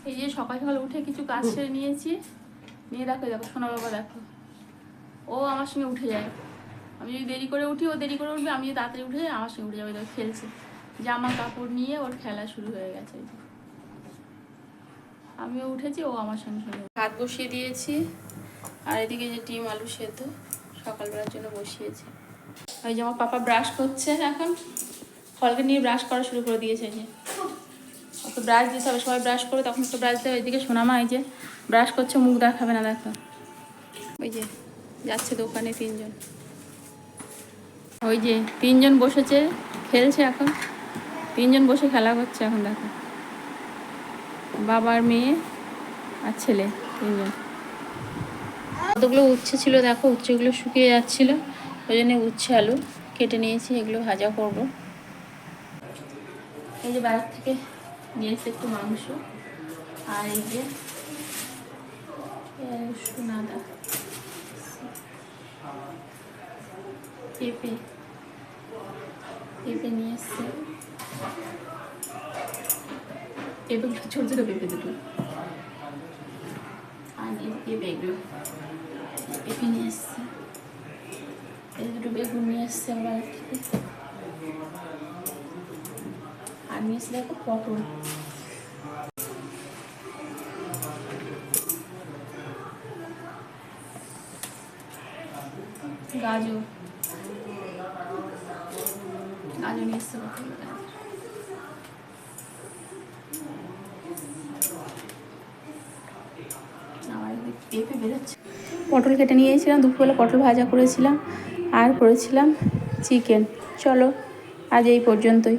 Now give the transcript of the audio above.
এই যে সকাল সকাল উঠে কিছু কাজ সেরে নিয়েছি, নিয়ে দেখো দেখো সোনা বাবা দেখো, ও আমার সঙ্গে উঠে যায়। আমি যদি দেরি করে উঠি ও দেরি করে উঠবে, আমি যদি তাড়াতাড়ি উঠে যাই আমার সঙ্গে উঠে যাবে। দেখো খেলছে, জামা কাপড় নিয়ে ওর খেলা শুরু হয়ে গেছে। আমিও উঠেছি, ও আমার সঙ্গে সঙ্গে ভাত বসিয়ে দিয়েছি। আর এদিকে যে ডিম আলু সেদ্ধ সকালবেলার জন্য বসিয়েছি। ওই যে আমার পাপা ব্রাশ করছে এখন, ফলকে নিয়ে ব্রাশ করা শুরু করে দিয়েছে। যে ওকে ব্রাশ দিতে হবে, সবাই ব্রাশ করে তখন তো ব্রাশ দেবে। ওইদিকে সোনামা এই যে ব্রাশ করছে, মুখ দেখাবে না দেখো। ওই যে যাচ্ছে দোকানে তিনজন, ওই যে তিনজন বসেছে খেলছে এখন, তিনজন বসে খেলা করছে এখন দেখো, বাবার মেয়ে আর ছেলে তিনজন। কতগুলো উচ্ছে ছিল দেখো, উচ্ছেগুলো শুকিয়ে যাচ্ছিল, ওই জন্য উচ্ছে আলু কেটে নিয়েছি, এগুলো ভাজা করব। এই যে বাইরে থেকে নিয়ে এসে একটু মাংস, আর এই যে রসুন আদা, পেঁপে পেঁপে নিয়ে এসছে, পেঁপেগুলো ছোটো ছোটো পেঁপে দুটো, আর এই পেঁপে এগুলো পেঁপে নিয়ে এসছে, এই দুটো বেগুন নিয়ে এসছে বাইরে থেকে, আর নিয়ে এসছে দেখো পটল, গাজর গাজর নিয়ে এসছে, পেঁপে বেরোচ্ছে। পটল কেটে নিয়ে এসেছিলাম, দুপুরবেলা পটল ভাজা করেছিলাম আর করেছিলাম চিকেন। চলো আজ এই পর্যন্তই।